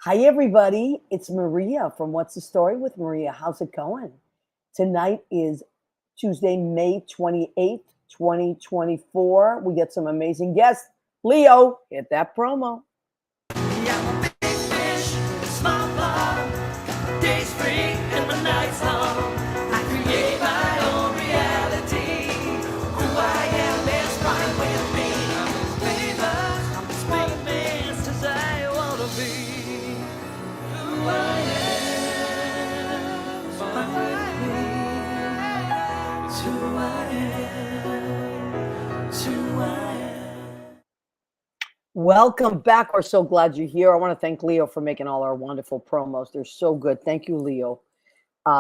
Hi, everybody. It's Maria from What's the Story with Maria. How's it going? Tonight is Tuesday, May 28th, 2024. We get some amazing guests. Leo, hit that promo. I'm a big fish, small pond. Days free and my nights long. I create my own reality. Who I am is fine with me. I'm famous, I'm as famous as I wanna be. Who I am is fine with me. It's who I am. It's who I am. Welcome back. We're so glad you're here. I want to thank Leo for making all our wonderful promos. They're so good. Thank you, Leo.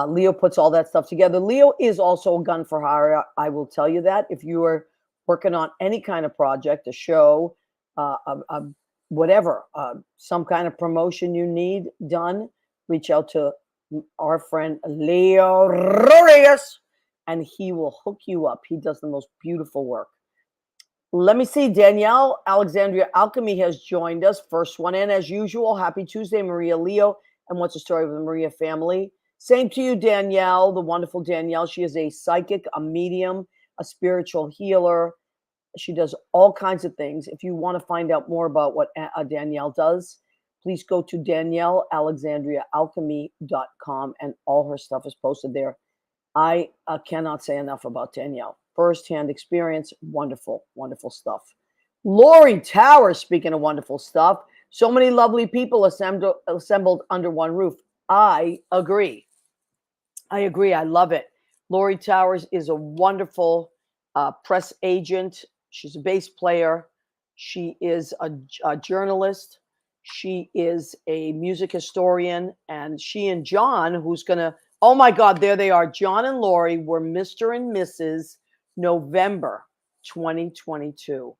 Leo puts all that stuff together. Leo is also a gun for hire. I will tell you that. If you are working on any kind of project, a show, whatever, some kind of promotion you need done, reach out to our friend Leo Rodriguez, and he will hook you up. He does the most beautiful work. Let me see. Danielle Alexandria Alchemy has joined us. First one in, as usual. Happy Tuesday, Maria, Leo, and What's the Story with the Maria family? Same to you, Danielle, the wonderful Danielle. She is a psychic, a medium, a spiritual healer. She does all kinds of things. If you want to find out more about what Danielle does, please go to DanielleAlexandriaAlchemy.com, and all her stuff is posted there. I cannot say enough about Danielle. First-hand experience, wonderful, wonderful stuff. Lori Towers, speaking of wonderful stuff, so many lovely people assembled under one roof. I agree. I love it. Lori Towers is a wonderful press agent. She's a bass player. She is a journalist. She is a music historian. And she and John, who's going to, oh my God, there they are. John and Lori were Mr. and Mrs. November 2022.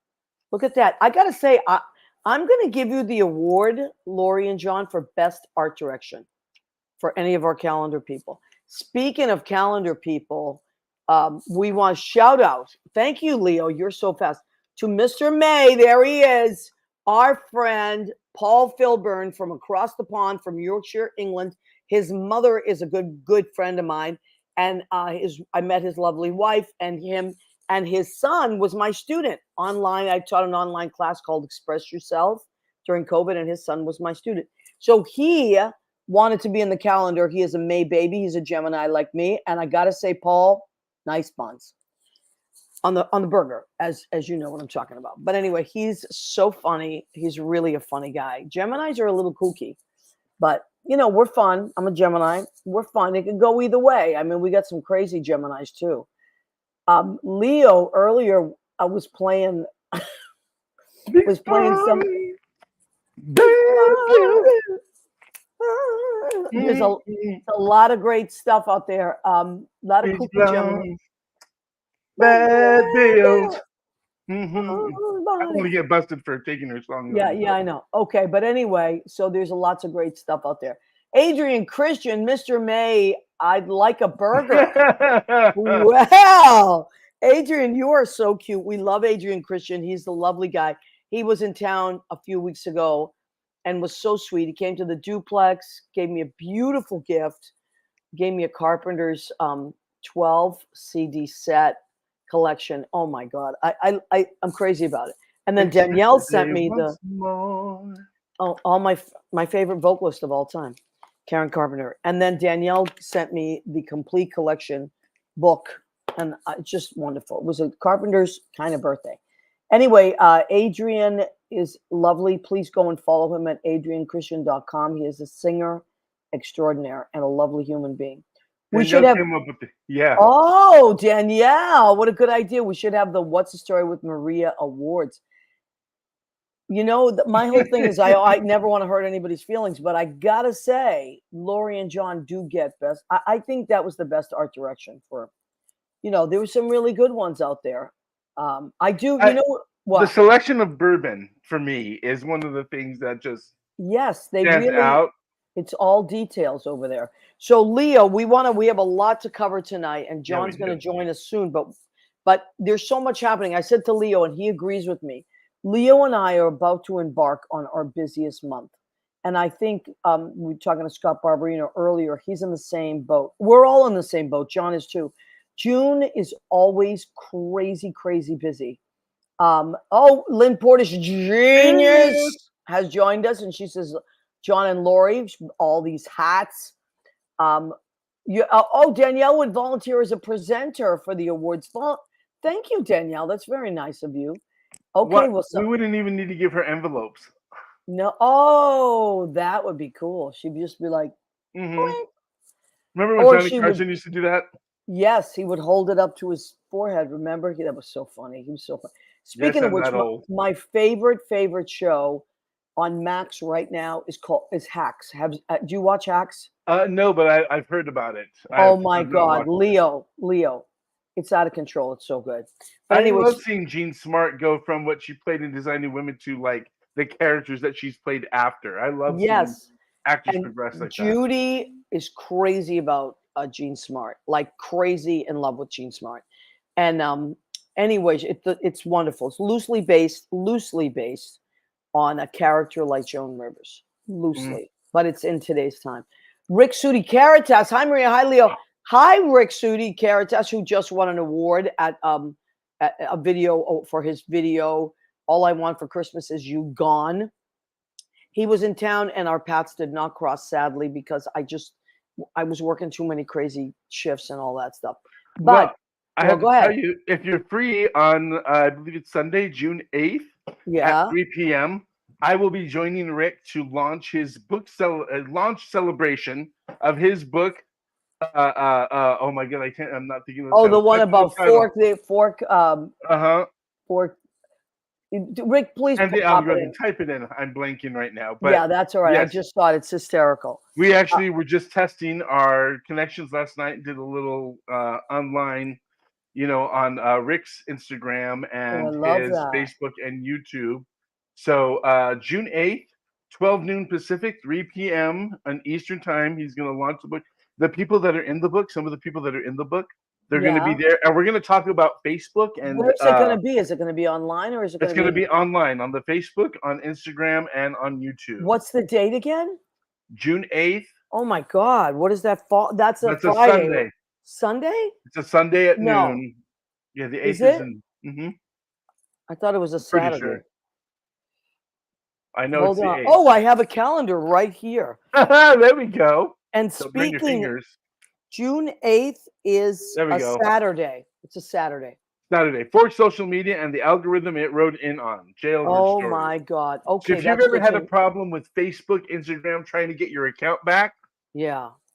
Look at that. I got to say, I'm going to give you the award, Lori and John, for best art direction for any of our calendar people. Speaking of calendar people, we want to shout out. Thank you, Leo. You're so fast. To Mr. May, there he is, our friend Paul Filburn from across the pond from Yorkshire, England. His mother is a good friend of mine, and I met his lovely wife, and him and his son was my student online. I taught an online class called Express Yourself during COVID, and his son was my student. So he wanted to be in the calendar. He is a May baby. He's a Gemini like me, and I gotta say, Paul, nice buns on the burger, as you know what I'm talking about. But anyway, he's so funny. He's really a funny guy. Geminis are a little kooky, but you know, we're fun. I'm a Gemini. We're fun. It can go either way. I mean, we got some crazy Geminis too. Leo, earlier I was playing some. There's a lot of great stuff out there. A lot of cool Geminis. Bad deals. I'm gonna get busted for taking her song. Yeah, I know. Okay, but anyway, so there's lots of great stuff out there. Adrian Christian, Mr. May, I'd like a burger. Wow, Adrian, you are so cute. We love Adrian Christian. He's the lovely guy. He was in town a few weeks ago and was so sweet. He came to the duplex, gave me a beautiful gift, gave me a Carpenter's 12 CD set collection. Oh my God, I'm crazy about it. And then Danielle sent me all my favorite vocalist of all time, Karen Carpenter. And then Danielle sent me the complete collection book, and it's just wonderful. It was a Carpenter's kind of birthday. Anyway, Adrian is lovely. Please go and follow him at adrianchristian.com. He is a singer extraordinaire and a lovely human being. We should have. Oh, Danielle, what a good idea. We should have the What's the Story with Maria Awards. You know, my whole thing is I never want to hurt anybody's feelings, but I got to say, Lori and John do get best. I think that was the best art direction for, you know, there were some really good ones out there. The selection of bourbon for me is one of the things that just stands out. It's all details over there. So Leo, we have a lot to cover tonight, and John's going to join us soon. But there's so much happening. I said to Leo, and he agrees with me. Leo and I are about to embark on our busiest month, And I think we were talking to Scott Barberino earlier. He's in the same boat. We're all in the same boat. John is too. June is always crazy, crazy busy. Lynn Portis, genius, has joined us, and she says, John and Lori, all these hats. Danielle would volunteer as a presenter for the awards. Thank you, Danielle. That's very nice of you. Okay, we wouldn't even need to give her envelopes. No. Oh, that would be cool. She'd just be like, Remember when Or Johnny she Carson used to do that? yes, he would hold it up to his forehead. Remember? That was so funny. He was so funny. Speaking of I'm which, that old. my favorite show on Max right now is Hacks. Do you watch Hacks? No, but I've heard about it. Oh my I've not God, watched Leo, it's out of control. It's so good. it. But I anyways, love seeing Jean Smart go from what she played in Designing Women to like the characters that she's played after. I love seeing yes, actors and progress like that. Judy is crazy about Jean Smart, like crazy in love with Jean Smart. And anyways, it's wonderful. It's loosely based on a character like Joan Rivers, loosely, but it's in today's time. Rick Sudi Caritas. Hi, Maria. Hi, Leo. Hi, Rick Sudi Caritas, who just won an award at a video for his video. All I Want for Christmas Is You Gone. He was in town, and our paths did not cross, sadly, because I was working too many crazy shifts and all that stuff. But I have go to ahead. tell you, if you're free on, I believe it's Sunday, June 8th at 3 p.m., I will be joining Rick to launch his book launch celebration of his book. Oh my God, I'm not thinking of the Oh, title. the one That's about the fork. Fork. Rick, please and the pop it algorithm. in. Type it in. I'm blanking right now. But Yeah, that's all right. yes. I just thought it's hysterical. We actually were just testing our connections last night and did a little online, on Rick's Instagram and his Facebook and YouTube. So June 8th, 12 noon Pacific, 3 p.m. on Eastern time, he's going to launch the book. The people that are in the book, some of the people that are in the book, they're going to be there. And we're going to talk about Facebook. And where's it going to be? Is it going to be online or is it going to be? It's going to be online on the Facebook, on Instagram, and on YouTube. What's the date again? June 8th. Oh my God. What is that fall? That's a Friday. A Sunday. Sunday? It's a Sunday at noon. Yeah, the 8th is in. I thought it was a Saturday. Pretty sure. I know it's the 8th. Oh, I have a calendar right here. There we go. And speaking, June 8th is a Saturday. It's a Saturday. Saturday. Fork Social Media and the algorithm it wrote in on. Oh my God. Okay. So if you've ever had a problem with Facebook, Instagram, trying to get your account back,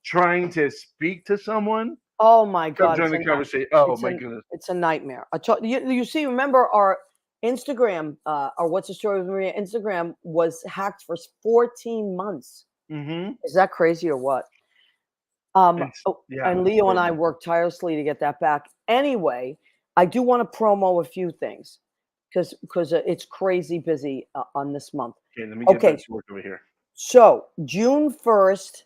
trying to speak to someone, oh my God. Join the conversation. Oh my goodness. It's a nightmare. You see, remember our Instagram, or What's the Story with Maria? Instagram was hacked for 14 months. Is that crazy or what? And Leo and I worked tirelessly to get that back. Anyway, I do want to promo a few things because it's crazy busy on this month. Okay, let me get back to work over here. So June 1st,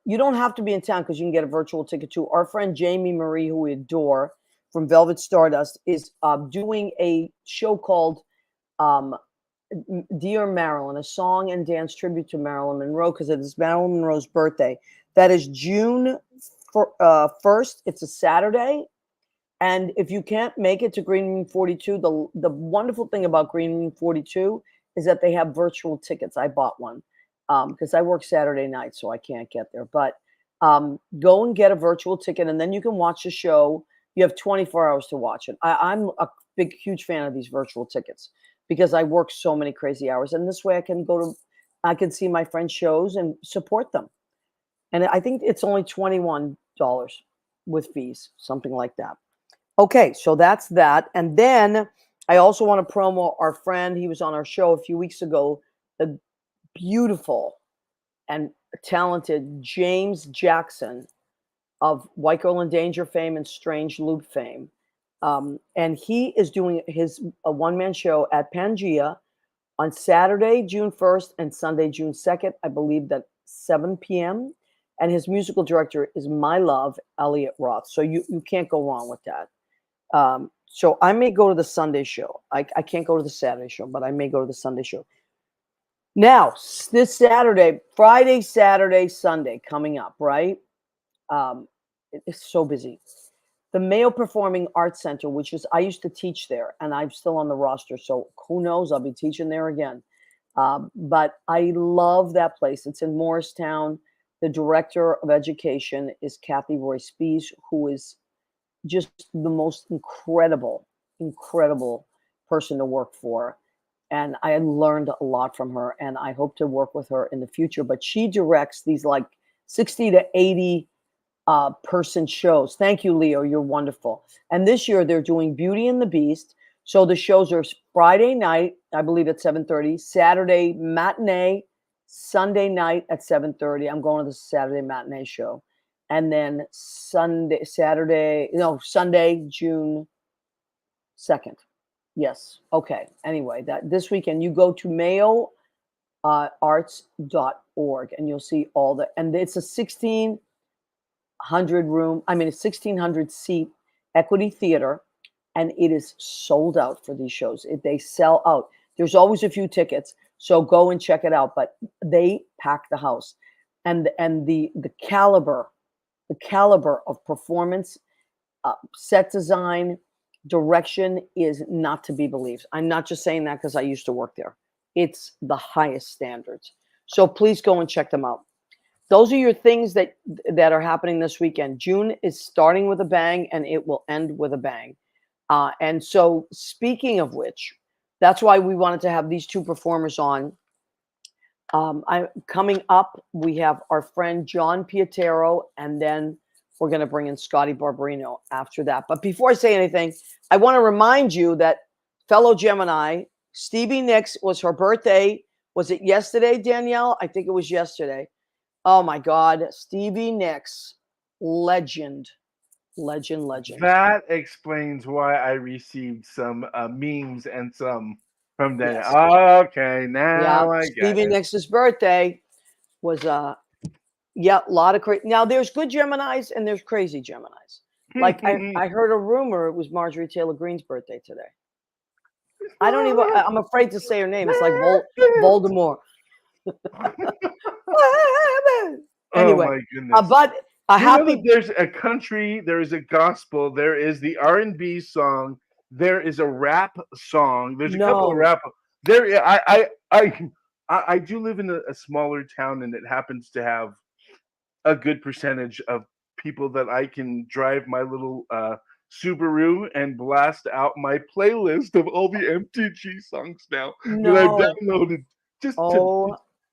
you don't have to be in town because you can get a virtual ticket too. Our friend Jamie Marie, who we adore, from Velvet Stardust, is doing a show called Dear Marilyn, a song and dance tribute to Marilyn Monroe because it is Marilyn Monroe's birthday. That is June 1st. It's a Saturday. And if you can't make it to Green Room 42, the wonderful thing about Green Room 42 is that they have virtual tickets. I bought one because I work Saturday night, so I can't get there. But go and get a virtual ticket, and then you can watch the show. You have 24 hours to watch it. I'm a huge fan of these virtual tickets because I work so many crazy hours. And this way I can see my friends' shows and support them. And I think it's only $21 with fees, something like that. Okay, so that's that. And then I also want to promo our friend. He was on our show a few weeks ago, the beautiful and talented James Jackson of White Girl in Danger fame and Strange Loop fame. And he is doing a one-man show at Pangea on Saturday, June 1st and Sunday, June 2nd. I believe that 7 p.m. And his musical director is my love, Elliot Roth. So you can't go wrong with that. So I may go to the Sunday show. I can't go to the Saturday show, but I may go to the Sunday show. Now, this Saturday, Friday, Saturday, Sunday coming up, right? It's so busy. The Mayo Performing Arts Center, which is, I used to teach there, and I'm still on the roster. So who knows? I'll be teaching there again. But I love that place. It's in Morristown. The director of education is Kathy Roy Spies, who is just the most incredible, incredible person to work for. And I learned a lot from her, and I hope to work with her in the future. But she directs these like 60 to 80 person shows. Thank you, Leo. You're wonderful. And this year they're doing Beauty and the Beast. So the shows are Friday night, I believe at 7:30, Saturday matinee, Sunday night at 7:30. I'm going to the Saturday matinee show. And then Sunday, June 2nd. Yes. Okay. Anyway, that this weekend you go to mayoarts.org and you'll see all the, and it's a 1,600 seat equity theater, and it is sold out for these shows. They sell out. There's always a few tickets, so go and check it out. But they pack the house, and the caliber of performance, set design, direction is not to be believed. I'm not just saying that because I used to work there. It's the highest standards. So please go and check them out. Those are your things that are happening this weekend. June is starting with a bang, and it will end with a bang. And so, speaking of which, that's why we wanted to have these two performers on. Coming up, we have our friend John Pietero, and then we're going to bring in Scotty Barbarino after that. But before I say anything, I want to remind you that fellow Gemini, Stevie Nicks, was her birthday. Was it yesterday, Danielle? I think it was yesterday. Oh my God, Stevie Nicks, legend. That explains why I received some memes and some from that. Yes. Okay, now I get Stevie it. Nicks' birthday was a lot of crazy. Now there's good Geminis and there's crazy Geminis. Like I heard a rumor it was Marjorie Taylor Greene's birthday today. I don't even. I'm afraid to say her name. It's like Voldemort. Anyway, oh my goodness. but happy. There's a country, there is a gospel, there is the R&B song, there is a rap song. There's a couple of rap. There, I do live in a smaller town, and it happens to have a good percentage of people that I can drive my little Subaru and blast out my playlist of all the MTG songs now that I've downloaded.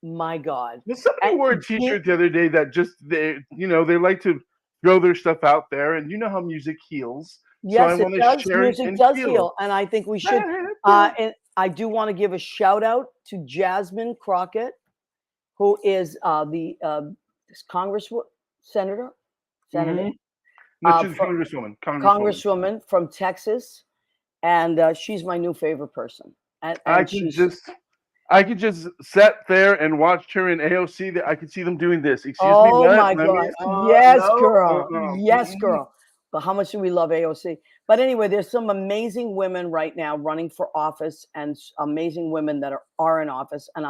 My God. Somebody wore a t-shirt the other day that just they like to throw their stuff out there, and you know how music heals. Yes, so it does. Music does heal, and I think we should. And I do want to give a shout out to Jasmine Crockett, who is the Senator, Congresswoman from Texas, and she's my new favorite person. And I could just sit there and watch her in AOC. That I could see them doing this. Excuse me. Oh my God! Yes, girl. Yes, girl. But how much do we love AOC? But anyway, there's some amazing women right now running for office, and amazing women that are in office, and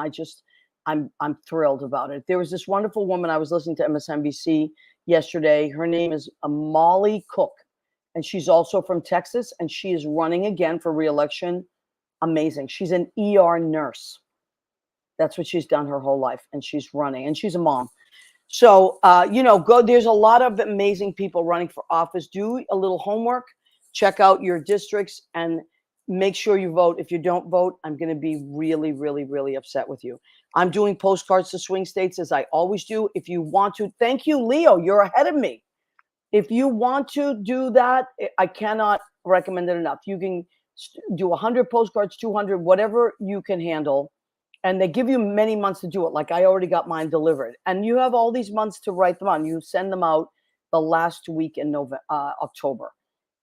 I'm thrilled about it. There was this wonderful woman I was listening to MSNBC yesterday. Her name is Molly Cook, and she's also from Texas, and she is running again for re-election. Amazing. She's an ER nurse. That's what she's done her whole life, and she's running, and she's a mom. So, go. There's a lot of amazing people running for office. Do a little homework, check out your districts, and make sure you vote. If you don't vote, I'm going to be really, really, really upset with you. I'm doing postcards to swing states as I always do. If you want to, thank you, Leo. You're ahead of me. If you want to do that, I cannot recommend it enough. You can do 100 postcards, 200, whatever you can handle. And they give you many months to do it. Like I already got mine delivered. And you have all these months to write them on. You send them out the last week in October.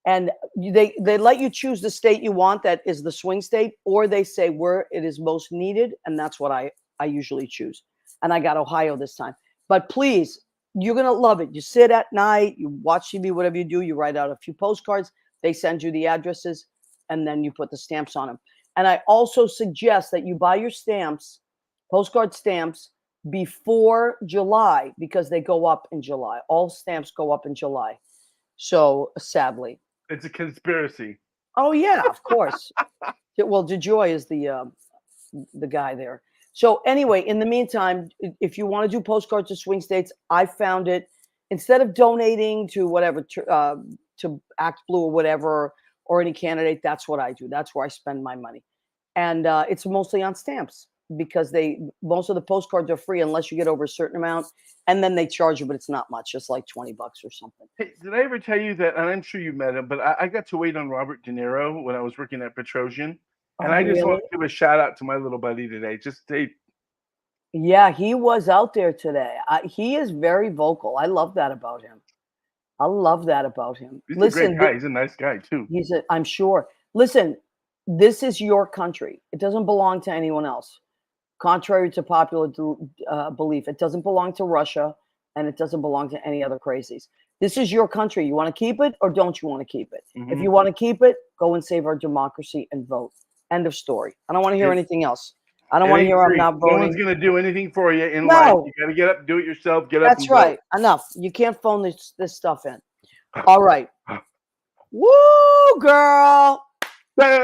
And they let you choose the state you want that is the swing state, or they say where it is most needed. And that's what I usually choose. And I got Ohio this time. But please, you're going to love it. You sit at night, you watch TV, whatever you do, you write out a few postcards. They send you the addresses, and then you put the stamps on them. And I also suggest that you buy your stamps postcard stamps before July because they go up in July. All stamps go up in July. So sadly, it's a conspiracy. Oh yeah, of course. Well, DeJoy is the guy there. So anyway, in the meantime, if you want to do postcards to swing states, I found it instead of donating to whatever to Act Blue or whatever or any candidate. That's what I do. That's where I spend my money, and it's mostly on stamps because most of the postcards are free unless you get over a certain amount, and then they charge you, but it's not much, just like $20 or something. Hey, did I ever tell you that? And I'm sure you met him, but I got to wait on Robert De Niro when I was working at Petrosian. And I just want to give a shout out to my little buddy today. Yeah, he was out there today. He is very vocal. I love that about him. He's a great guy. He's a nice guy too. I'm sure. Listen, this is your country. It doesn't belong to anyone else. Contrary to popular belief, it doesn't belong to Russia, and it doesn't belong to any other crazies. This is your country. You want to keep it or don't you want to keep it? Mm-hmm. If you want to keep it, go and save our democracy and vote. End of story. I don't want to hear anything else. I don't want to hear I'm not voting. No one's going to do anything for you in life. You got to get up, do it yourself. Get up. That's right. Vote. Enough. You can't phone this stuff in. All right. Woo, girl. Okay.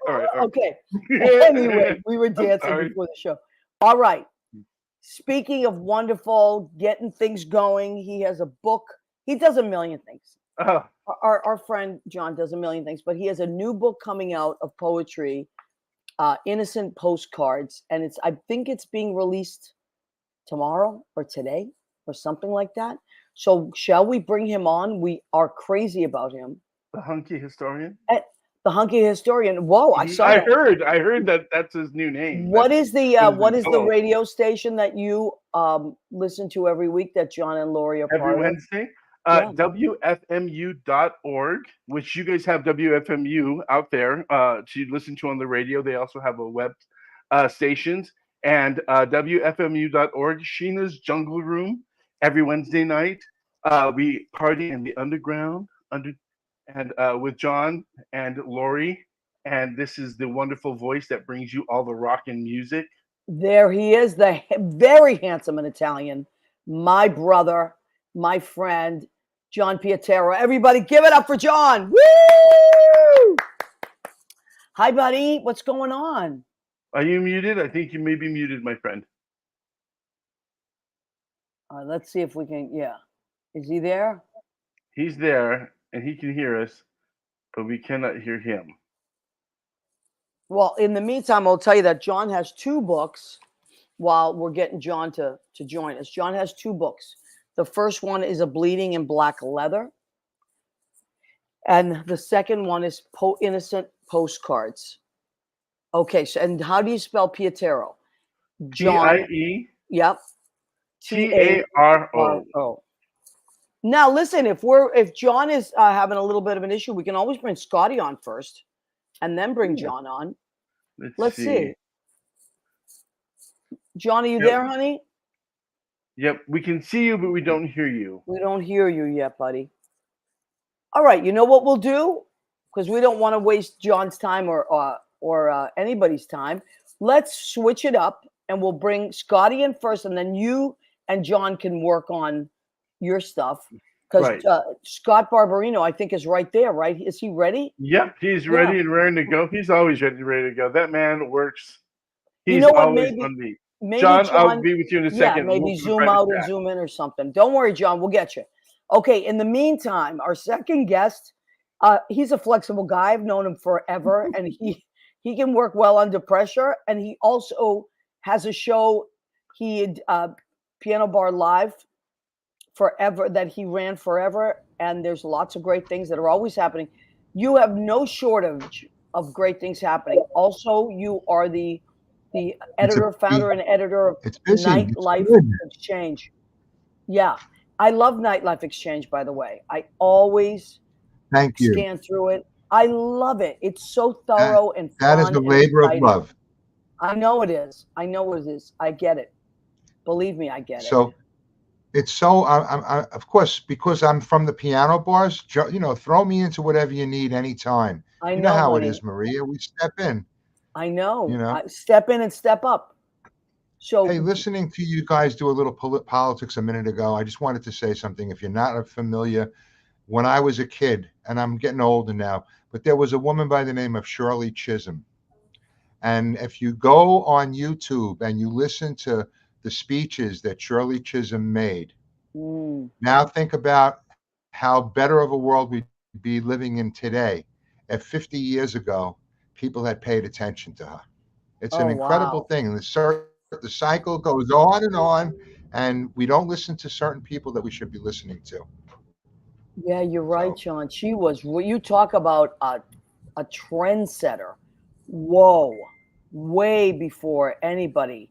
All right. Okay. Anyway, we were dancing before the show. All right. Speaking of wonderful, getting things going, he has a book. He does a million things. Our friend John does a million things, but he has a new book coming out of poetry, Innocent Postcards, and I think it's being released tomorrow or today or something like that. So shall we bring him on? We are crazy about him. The Hunky Historian? The Hunky Historian. Whoa, I heard that's his new name. What is the radio station that you listen to every week that John and Lori are part of? Every Wednesday? WFMU.org, which you guys have WFMU out there to listen to on the radio. They also have a web stations, and WFMU.org, Sheena's Jungle Room, every Wednesday night. We party in the underground with John and Lori, and this is the wonderful voice that brings you all the rock and music. There he is, the very handsome and Italian, my brother, my friend, John Pietero. Everybody give it up for John. Woo! Hi, buddy. What's going on? Are you muted? I think you may be muted, my friend. Let's see if we can, yeah. Is he there? He's there, and he can hear us, but we cannot hear him. Well, in the meantime, I'll tell you that John has 2 books while we're getting John to join us. John has 2 books. The first one is A Bleeding in Black Leather. And the second one is Innocent Postcards. Okay, so and how do you spell Pietero? John. T-I-E. Yep. T-A-R-O. Now listen, if John is having a little bit of an issue, we can always bring Scotty on first and then bring John on. Let's see. John, are you there, honey? Yep, we can see you, but we don't hear you. We don't hear you yet, buddy. All right, you know what we'll do? Because we don't want to waste John's time or anybody's time. Let's switch it up, and we'll bring Scotty in first, and then you and John can work on your stuff. Because Scott Barberino, I think, is right there, right? Is he ready? Yep, he's ready and raring to go. He's always ready to go. That man works. He's always on beat. John, I'll be with you in a second. Yeah, maybe zoom out and zoom in or something. Don't worry, John. We'll get you. Okay, in the meantime, our second guest, he's a flexible guy. I've known him forever, and he can work well under pressure. And he also has a show, Piano Bar Live, forever, that he ran forever. And there's lots of great things that are always happening. You have no shortage of great things happening. Also, you are the editor, founder, and editor of Nightlife Exchange. Yeah. I love Nightlife Exchange, by the way. I always scan through it. I love it. It's so thorough and fun. That is a labor of love. I know it is. I get it. Believe me, I get it. So it's so, of course, because I'm from the piano bars, throw me into whatever you need anytime. I know how it is, Maria. We step in. I know. You know. Step in and step up. So, hey, listening to you guys do a little politics a minute ago, I just wanted to say something. If you're not familiar, when I was a kid, and I'm getting older now, but there was a woman by the name of Shirley Chisholm. And if you go on YouTube and you listen to the speeches that Shirley Chisholm made, now think about how better of a world we'd be living in today if 50 years ago people had paid attention to her. It's an incredible thing. And the cycle goes on, and we don't listen to certain people that we should be listening to. Yeah, you're right, John. She was. You talk about a trendsetter. Whoa, way before anybody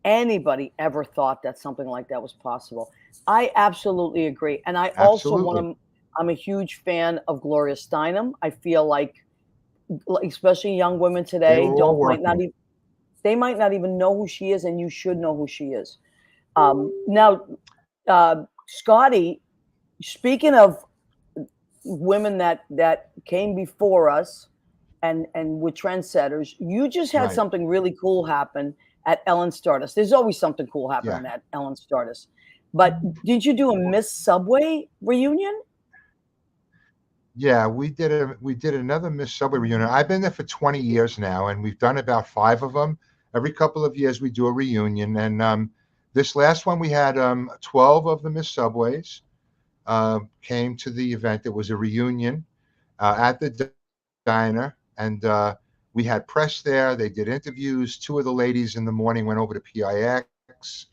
ever thought that something like that was possible. I absolutely agree, and I also want to. I'm a huge fan of Gloria Steinem. I feel like, especially young women today, they might not even know who she is, and you should know who she is. Now, Scotty, speaking of women that came before us and were trendsetters, you just had something really cool happen at Ellen Stardust. There's always something cool happening at Ellen Stardust. But did you do a Miss Subway reunion? Yeah, we did another Miss Subway reunion. I've been there for 20 years now, and we've done about 5 of them. Every couple of years we do a reunion, and this last one we had 12 of the Miss Subways came to the event. It was a reunion at the diner, and we had press there. They did interviews. 2 of the ladies in the morning went over to PIX.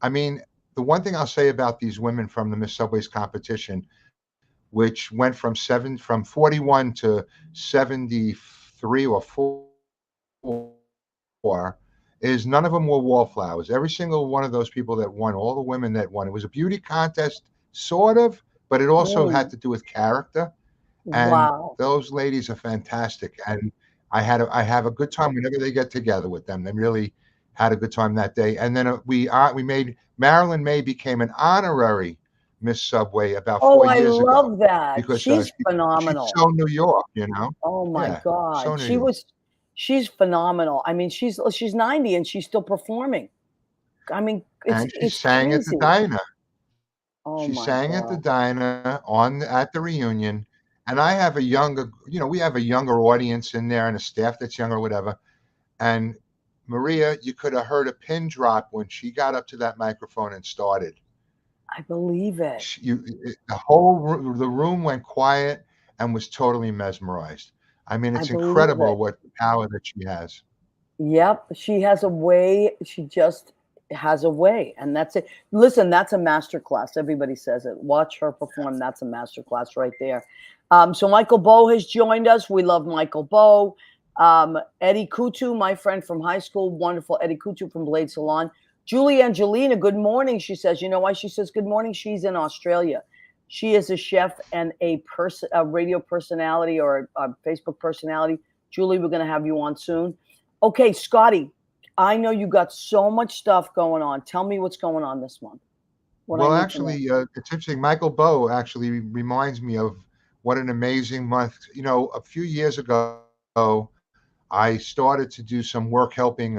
I mean, the one thing I'll say about these women from the Miss Subways competition, which went from 41 to 73 or 4, is none of them were wallflowers. Every single one of those people that won, all the women that won, it was a beauty contest, sort of, but it also had to do with character. And those ladies are fantastic. And I have a good time whenever they get together with them. They really had a good time that day. And then we made Marilyn May became an honorary Miss Subway about 4 years ago. Oh, I love that. Because she's phenomenal. She's so New York, you know. Oh my God. So she's phenomenal. I mean, she's 90 and she's still performing. I mean, she sang crazy. at the diner. Oh she sang God. at the diner at the reunion. And I have we have a younger audience in there and a staff that's younger, whatever. And Maria, you could have heard a pin drop when she got up to that microphone and started. I believe it. The room went quiet and was totally mesmerized. I mean, it's incredible what power that she has. Yep, she has a way. She just has a way, and that's it. Listen, that's a masterclass. Everybody says it. Watch her perform. That's a masterclass right there. So Michael Bowe has joined us. We love Michael Bowe. Eddie Kutu, my friend from high school, wonderful Eddie Kutu from Blade Salon. Julie Angelina, good morning. She says, you know why she says good morning? She's in Australia. She is a chef and a radio personality or a Facebook personality. Julie, we're going to have you on soon. Okay, Scotty, I know you got so much stuff going on. Tell me what's going on this month. Well, actually, it's interesting. Michael Bowe actually reminds me of what an amazing month. You know, a few years ago, I started to do some work helping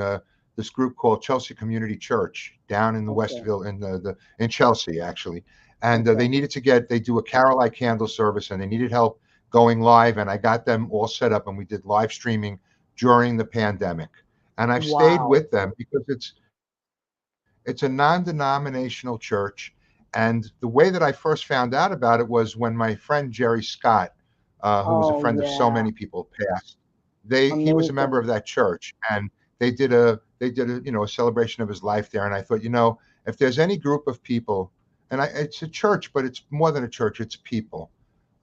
this group called Chelsea Community Church down in the Westville in Chelsea, actually. And they do a Carol I Candle service, and they needed help going live. And I got them all set up, and we did live streaming during the pandemic. And I've stayed with them because it's a non-denominational church. And the way that I first found out about it was when my friend Jerry Scott, who was a friend of so many people, passed. He was a member of that church, and they did a celebration of his life there. And I thought, if there's any group of people, and it's a church, but it's more than a church, it's people.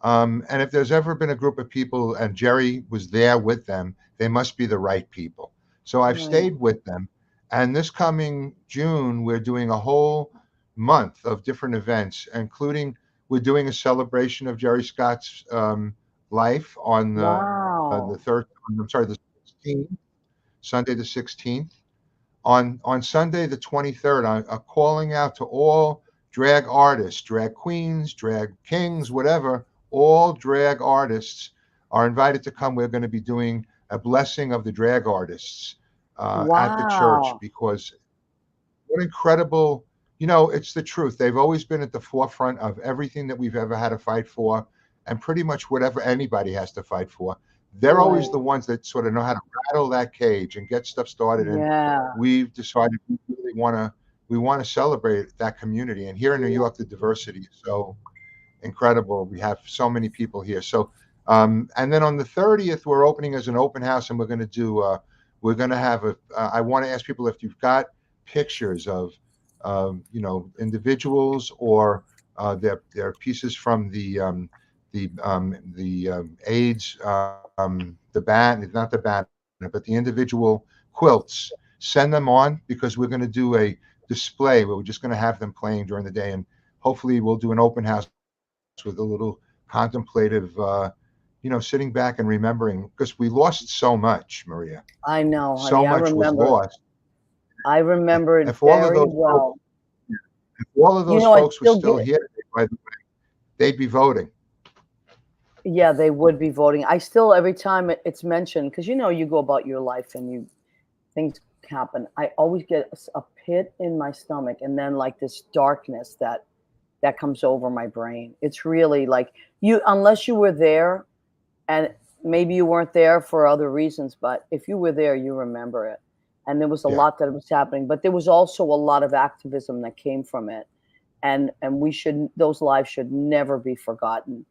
And if there's ever been a group of people and Jerry was there with them, they must be the right people. So I've stayed with them. And this coming June, we're doing a whole month of different events, including we're doing a celebration of Jerry Scott's life on the 16th, Sunday the 16th. On Sunday the 23rd, I'm calling out to all drag artists, drag queens, drag kings, whatever. All drag artists are invited to come. We're going to be doing a blessing of the drag artists at the church, Wow. because what incredible, it's the truth. They've always been at the forefront of everything that we've ever had to fight for, and pretty much whatever anybody has to fight for. They're always Right. the ones that sort of know how to rattle that cage and get stuff started. And Yeah. we've decided we want to celebrate that community. And here in New York, the diversity is so incredible. We have so many people here. So, and then on the 30th, we're opening as an open house, and we're going to have I want to ask people if you've got pictures of, individuals or their pieces from the AIDS, the band, not the band, but the individual quilts. Send them on, because we're going to do a display where we're just going to have them playing during the day, and hopefully we'll do an open house with a little contemplative, sitting back and remembering, because we lost so much, Maria. I know, honey. So much was lost. I remember it If all of very those well. If all of those folks were still here, by the way, they'd be voting. Yeah, they would be voting. I still, every time it's mentioned, because you go about your life and things happen. I always get a pit in my stomach, and then like this darkness that comes over my brain. It's really like unless you were there, and maybe you weren't there for other reasons, but if you were there, you remember it. And there was a lot that was happening, but there was also a lot of activism that came from it. And those lives should never be forgotten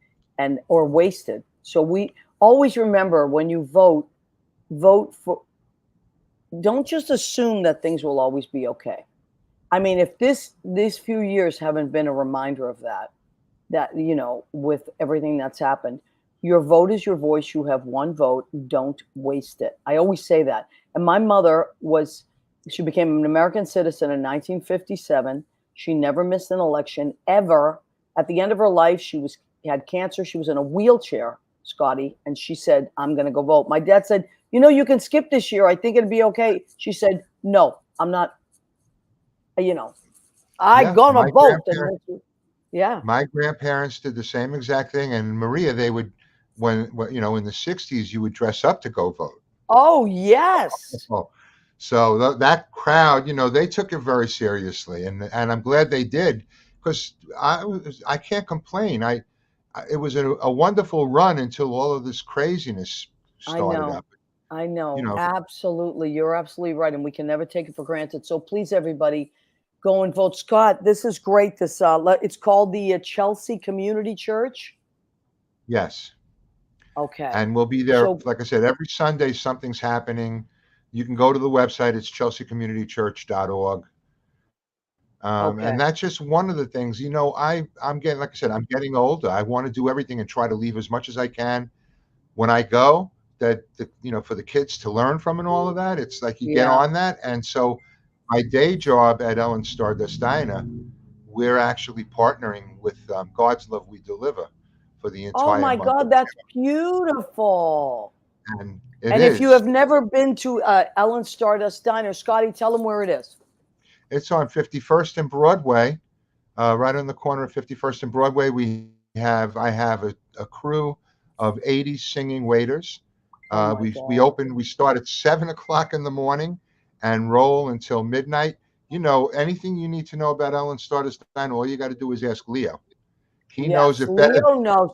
or wasted. So we always remember, when you vote for, don't just assume that things will always be okay. I mean, if these few years haven't been a reminder of that, with everything that's happened, your vote is your voice. You have one vote. Don't waste it. I always say that. And my mother she became an American citizen in 1957. She never missed an election ever. At the end of her life, she had cancer. She was in a wheelchair, Scotty, and she said, "I'm going to go vote." My dad said, "You can skip this year. I think it'd be okay." She said, "No, I'm not. I'm gonna vote." Yeah. My grandparents did the same exact thing. And Maria, they would, when in the 60s, you would dress up to go vote. Oh, yes. So that crowd, they took it very seriously, and I'm glad they did, because I can't complain. It was a wonderful run until all of this craziness started up. I know. Absolutely. You're absolutely right. And we can never take it for granted. So please, everybody, go and vote. Scott, this is great. It's called the Chelsea Community Church. Yes. Okay. And we'll be there. Like I said, every Sunday something's happening. You can go to the website. It's chelseacommunitychurch.org. And that's just one of the things. I'm getting, like I said, I'm getting older. I want to do everything and try to leave as much as I can when I go, for the kids to learn from and all of that. It's like you get on that. And so my day job at Ellen Stardust Diner, we're actually partnering with God's Love We Deliver for the entire month. Oh my God, that's beautiful. And if you have never been to Ellen Stardust Diner, Scotty, tell them where it is. It's on 51st and Broadway, right on the corner of 51st and Broadway. I have a crew of 80 singing waiters. We start at 7:00 in the morning and roll until midnight. Anything you need to know about Ellen Stardust Diner, all you got to do is ask Leo. He knows it better. Leo knows.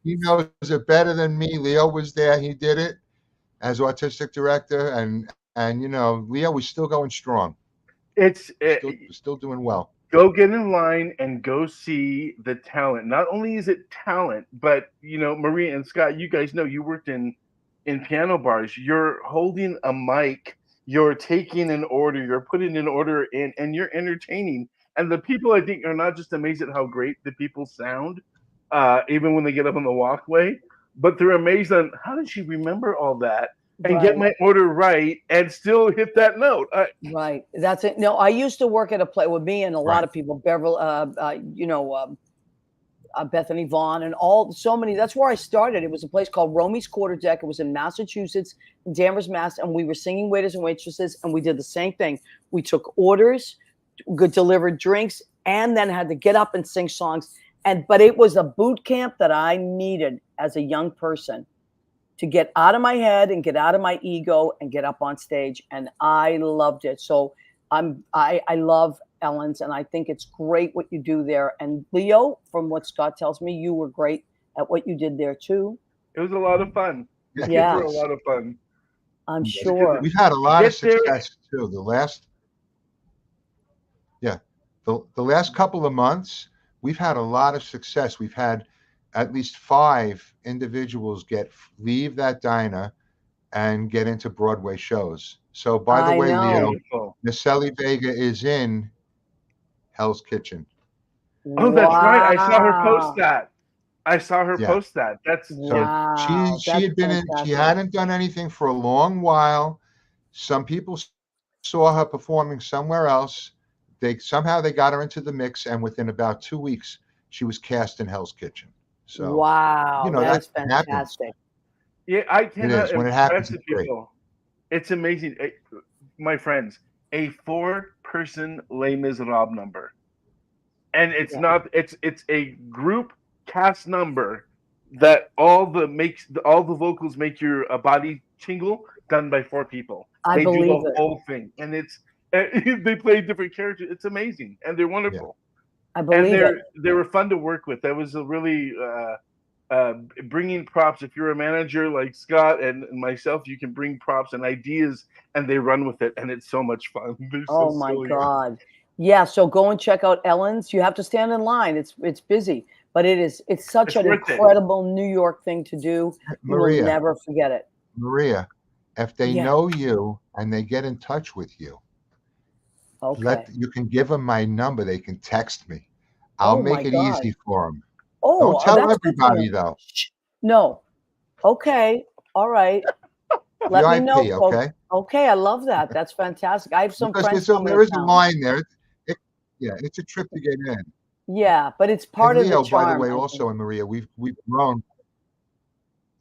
He knows it better than me. Leo was there. He did it as artistic director, and Leo was still going strong. Still doing well. Go get in line and go see the talent. Not only is it talent, but Maria and Scott, you guys know, you worked in piano bars. You're holding a mic, you're taking an order, you're putting an order in, and you're entertaining. And the people, I think, are not just amazed at how great the people sound, even when they get up on the walkway, but they're amazed on how did she remember all that and get my order right and still hit that note. Right. That's it. No, I used to work at a place with me and a lot of people, Beverly, Bethany Vaughn and so many. That's where I started. It was a place called Romy's Quarterdeck. It was in Massachusetts, in Danvers, Mass. And we were singing waiters and waitresses. And we did the same thing. We took orders, delivered drinks, and then had to get up and sing songs. But it was a boot camp that I needed as a young person. to get out of my head and get out of my ego and get up on stage. And I loved it. So I love Ellen's, and I think it's great what you do there. And Leo, from what Scott tells me, you were great at what you did there too. It was a lot of fun. The Yeah. kids were a lot of fun. I'm sure. We've had a lot of Get there- success too. The last couple of months, we've had a lot of success. We've had at least 5 individuals leave that diner and get into Broadway shows. So by the I way, know. Leo, Beautiful. Nacelle Vega is in Hell's Kitchen. Oh, that's right. I saw her post Wow. that. Yeah. Post that. That's So Wow, she that's had been in, she fantastic. hadn't done anything for a long while. Some people saw her performing somewhere else. Somehow they got her into the mix, and within about 2 weeks, she was cast in Hell's Kitchen. So wow, you know, that's that happens. fantastic. Yeah, I cannot is. When it impress happens, the it's great. people. It's amazing. My friends, a 4-person Les Miserables number. And it's Yeah. not it's a group cast number that all the vocals make your body tingle, done by 4 people. I They do believe the it. whole thing. And it's they play different characters. It's amazing. And they're wonderful. I And believe it. they were fun to work with. That was a really bringing props. If you're a manager like Scott and myself, you can bring props and ideas, and they run with it, and it's so much fun. They're Oh so my silly. God. Yeah, so go and check out Ellen's. You have to stand in line. It's busy, but it's such It's an worth it. incredible New York thing to do. You Maria, will never forget it. Maria, if they Yeah. know you and they get in touch with you, Okay. you can give them my number. They can text me. I'll Oh my make it God. easy for them. Oh, Don't tell that's good to everybody know. though. Shh. No. Okay. All right. Let me know, VIP, folks. okay? Okay, I love that. That's fantastic. I have some Because friends there coming is to a town. line there. It's a trip to get in. Yeah, but it's part And of Leo, the charm. by the way, I also, think. and Maria, we've grown.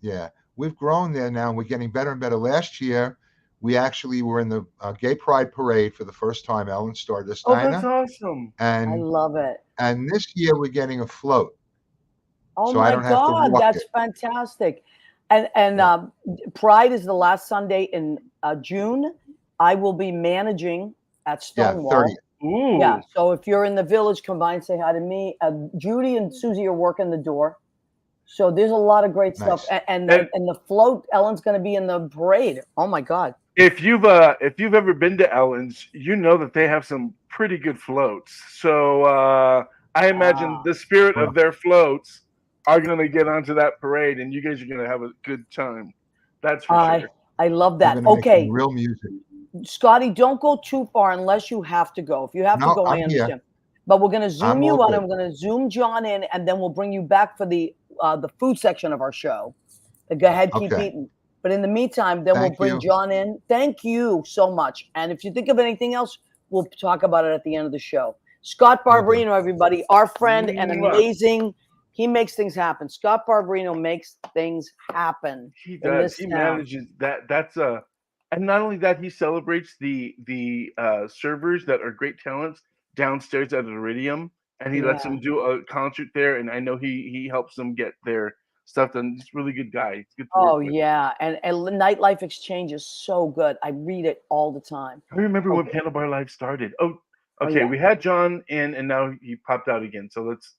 Yeah, we've grown there now, and we're getting better and better. Last year, we actually were in the Gay Pride Parade for the first time. Ellen started this Oh, diner, that's awesome. I and love it. this year we're getting a float, Oh so I my don't have to God, walk that's it. fantastic. And Yeah. Pride is the last Sunday in June. I will be managing at Yeah, Stonewall. 30th. Ooh. Yeah, so if you're in the village, come by and say hi to me. Judy and Susie are working the door. So there's a lot of great stuff. Nice. And the float, Ellen's going to be in the parade. Oh my God. If you've ever been to Ellen's, you know that they have some pretty good floats. So I imagine the spirit of their floats are going to get onto that parade, and you guys are going to have a good time. That's for sure. I love We're that. gonna make Okay, some real music. Scotty, don't go too far unless you have to go. If you have to No, go, I I'm here. understand. But we're going to zoom I'm you all out, good. and we're going to zoom John in, and then we'll bring you back for the food section of our show. Go ahead, keep Okay. eating. But in the meantime, then Thank we'll bring you. John in. Thank you so much. And if you think of anything else, we'll talk about it at the end of the show. Scott Will do. Barberino, everybody, our friend and Mwah. amazing. He makes things happen. Scott Barberino makes things happen. He in does. this He town. manages that. And not only that, he celebrates the servers that are great talents downstairs at Iridium, and he lets Yeah. them do a concert there. And I know he helps them get their stuff done. He's a really good guy. It's good to Oh, work with. yeah. And Nightlife Exchange is so good. I read it all the time. I remember when Okay. Piano Bar Live started. Oh, okay. yeah. We had John in, and now he popped out again. So let's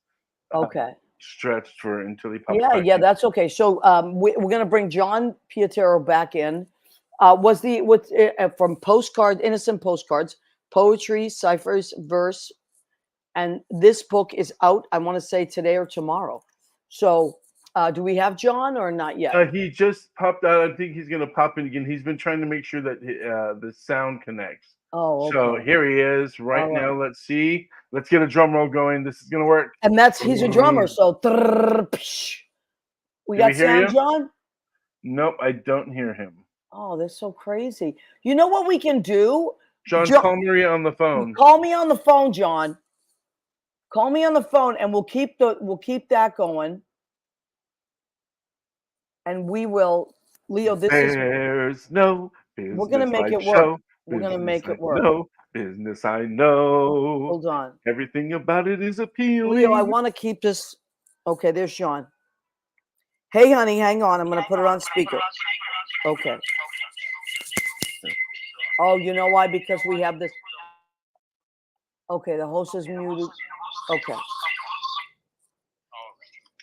Okay. stretch until he pops Yeah, back yeah, in. that's okay. So we're going to bring John Pietero back in. From postcards, innocent postcards, poetry, ciphers, verse, and this book is out. I want to say today or tomorrow. So, do we have John or not yet? He just popped out. I think he's gonna pop in again. He's been trying to make sure that the sound connects. Oh, okay. So here he is right All right. now. Let's see. Let's get a drum roll going. This is gonna work. And he's a drummer. So, we Did we got hear sound, you? John? Nope, I don't hear him. Oh, that's so crazy. You know what we can do? John, Jo- call Maria on the phone. Call me on the phone, John. Call me on the phone, and we'll keep that going. And we will, Leo. There's no business. We're gonna make like it work. show. We're gonna Business make I it work. know. Business I know. Hold on, Everything about it is appealing. Leo. I want to keep this. Okay, there's John. Hey, honey, hang on. I'm going to put her on speaker. Okay. Oh, you know why? Because we have this. Okay, the host is muted. Okay.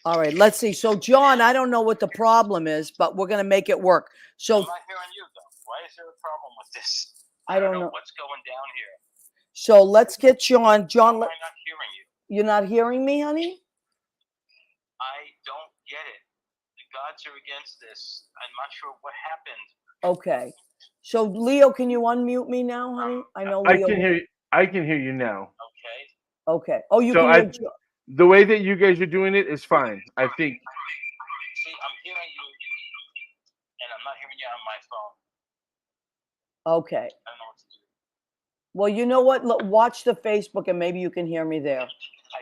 All right, let's see. So, John, I don't know what the problem is, but we're going to make it work. So, I'm not hearing you, though. Why is there a problem with this? I don't know what's going down here. So, let's get John. John, Why am I not hearing you? You're not hearing me, honey? I don't get it. The gods are against this. I'm not sure what happened. Okay. So, Leo, can you unmute me now, honey? I know Leo. I can hear you now. Okay. Okay. Oh, you So can hear. The way that you guys are doing it is fine, I think. See, I'm hearing you, and I'm not hearing you on my phone. Okay. I don't know what to do. Well, you know what? Look, watch the Facebook, and maybe you can hear me there. I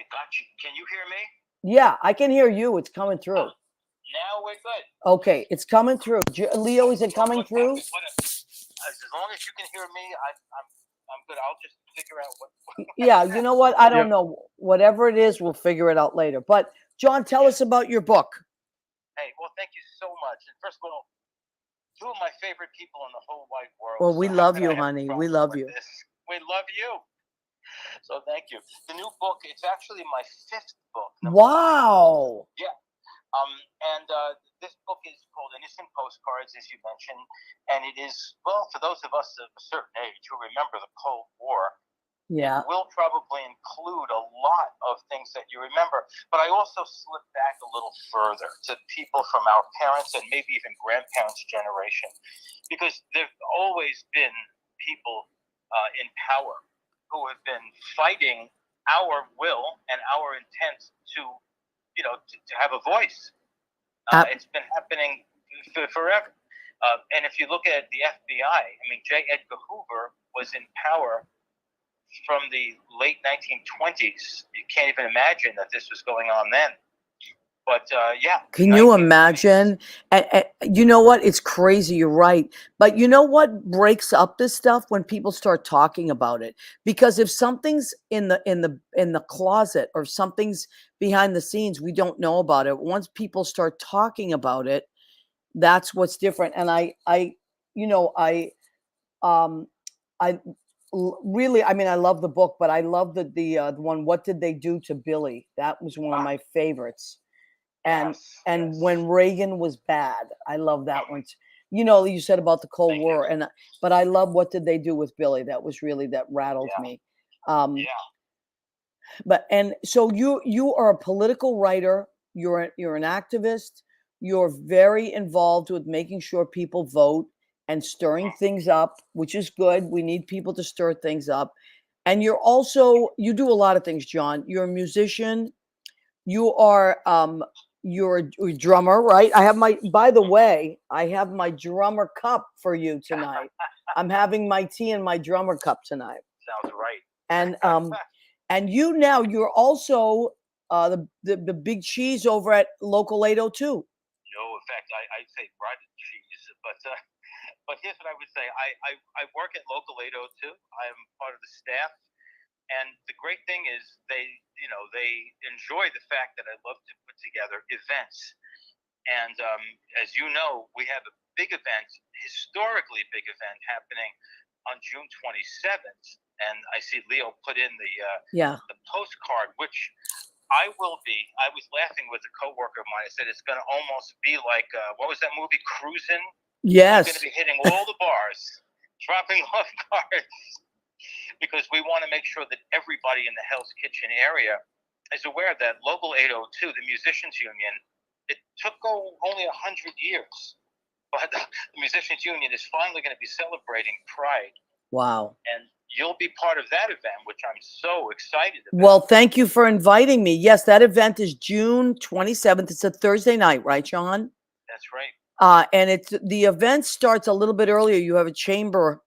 got you. Can you hear me? Yeah, I can hear you. It's coming through. Now we're good. Okay, it's coming through. Leo, is it coming through? As long as you can hear me, I'm good. I'll just figure out what. Yeah, you know what? I don't know. Whatever it is, we'll figure it out later. But John, tell us about your book. Hey, well, thank you so much. And first of all, two of my favorite people in the whole wide world. Well, we love you, honey. We love you. We love you. So thank you. The new book, it's actually my 5th book. Wow. Yeah. And this book is called Innocent Postcards, as you mentioned, and it is, well, for those of us of a certain age who remember the Cold War, yeah, it will probably include a lot of things that you remember. But I also slip back a little further to people from our parents and maybe even grandparents' generation, because there've always been people in power who have been fighting our will and our intent to have a voice. It's been happening forever. And if you look at the FBI, I mean, J. Edgar Hoover was in power from the late 1920s. You can't even imagine that this was going on then. But yeah. Can you imagine? And you know what? It's crazy. You're right. But you know what breaks up this stuff? When people start talking about it. Because if something's in the closet or something's behind the scenes, we don't know about it. Once people start talking about it, that's what's different. And I really, I mean, I love the book, but I love the one, What Did They Do to Billy? That was one of my favorites. And when Reagan was bad, I love that one. You know, you said about the Cold War, but I love What Did They Do with Billy? That was really, that rattled me. But and so you are a political writer. You're an activist. You're very involved with making sure people vote and stirring things up, which is good. We need people to stir things up. And you do a lot of things, John. You're a musician. You are you're a drummer, right? By the way, I have my drummer cup for you tonight. I'm having my tea in my drummer cup tonight. Sounds right. And you're also the big cheese over at Local 802. No, in fact, I'd say breaded cheese, but here's what I would say. I work at Local 802. I am part of the staff. And the great thing is they enjoy the fact that I love to put together events. And as you know, we have a big event, historically big event, happening on June 27th. And I see Leo put in the postcard, which I will be. I was laughing with a coworker of mine. I said it's going to almost be like, what was that movie, Cruising? Yes. I'm going to be hitting all the bars, dropping off cards. Because we want to make sure that everybody in the Hell's Kitchen area is aware that Local 802, the Musicians Union, it took only 100 years. But the Musicians Union is finally going to be celebrating Pride. Wow. And you'll be part of that event, which I'm so excited about. Well, thank you for inviting me. Yes, that event is June 27th. It's a Thursday night, right, John? That's right. And the event starts a little bit earlier. You have a chamber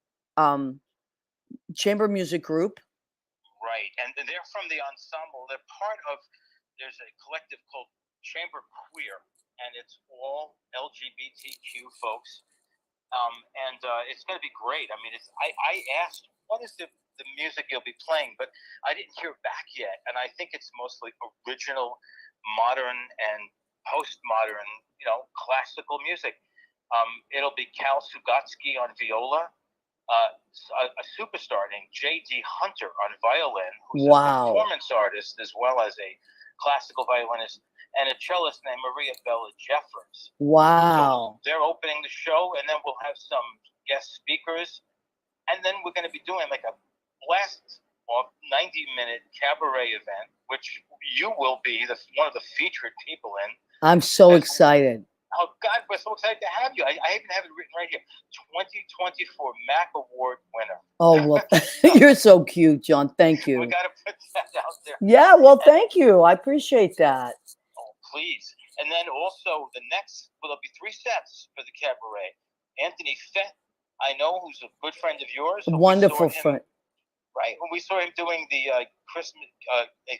music group. Right. And they're from the ensemble. They're part of, there's a collective called Chamber Queer, and it's all LGBTQ folks. And it's going to be great. I mean, I asked, what is the music you'll be playing? But I didn't hear back yet. And I think it's mostly original, modern, and postmodern, classical music. It'll be Cal Sugatsky on viola, a superstar named J.D. Hunter on violin, who's a performance artist as well as a classical violinist, and a cellist named Maria Bella Jeffers. Wow. So they're opening the show, and then we'll have some guest speakers, and then we're going to be doing like a blast off 90-minute cabaret event, which you will be one of the featured people in. I'm so excited. Oh, God, we're so excited to have you. I even have it written right here. 2024 MAC Award winner. Oh, well, you're so cute, John. Thank you. We got to put that out there. Yeah, well, thank you. I appreciate that. Oh, please. And then also there'll be 3 sets for the cabaret. Anthony Fett, I know, who's a good friend of yours. Wonderful friend. Right, when we saw him doing the Christmas,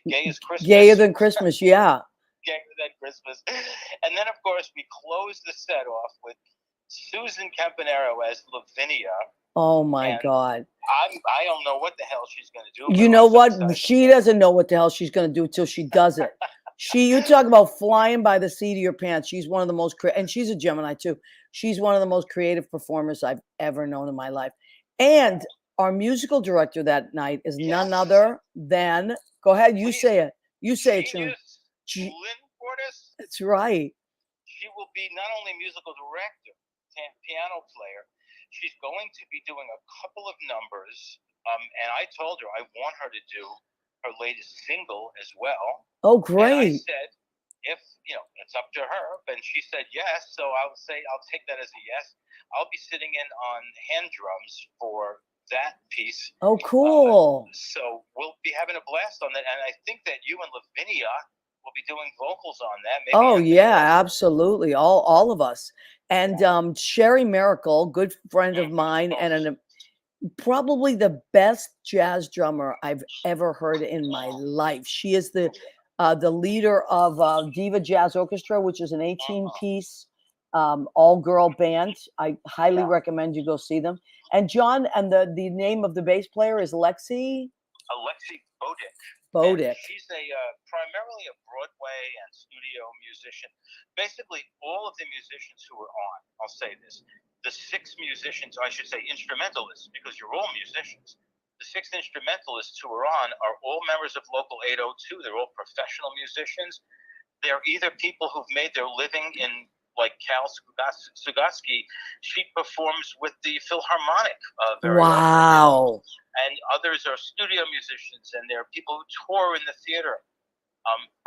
Gay as Christmas. Gayer Than Christmas, yeah. Gayer Than Christmas. And then, of course, we closed the set off with Susan Campanero as Lavinia. Oh, my God. I don't know what the hell she's going to do. You know what? She doesn't know what the hell she's going to do until she does it. You talk about flying by the seat of your pants. She's one of the most, and she's a Gemini, too. She's one of the most creative performers I've ever known in my life. And our musical director that night is none other than, go ahead, you say it. You say it, Lynn Portis. That's right. She will be not only musical director, piano player, she's going to be doing a couple of numbers. And I told her I want her to do her latest single as well. Oh, great. And I said, if, it's up to her. And she said yes. So I'll take that as a yes. I'll be sitting in on hand drums for that piece. Oh, cool. So we'll be having a blast on that. And I think that you and Lavinia will be doing vocals on that. Maybe absolutely. All of us. And Sherry Miracle, good friend of mine, and probably the best jazz drummer I've ever heard in my life. She is the leader of Diva Jazz Orchestra, which is an 18-piece all-girl band. I highly recommend you go see them. And John, and the name of the bass player is Alexi Bodick. She's primarily a Broadway and studio musician. Basically, all of the musicians who are on, I'll say this, the 6 musicians, I should say instrumentalists, because you're all musicians. The 6 instrumentalists who are on are all members of Local 802. They're all professional musicians. They're either people who've made their living in, like Cal Sugatsky, she performs with the Philharmonic very often. And others are studio musicians, and there are people who tour in the theater.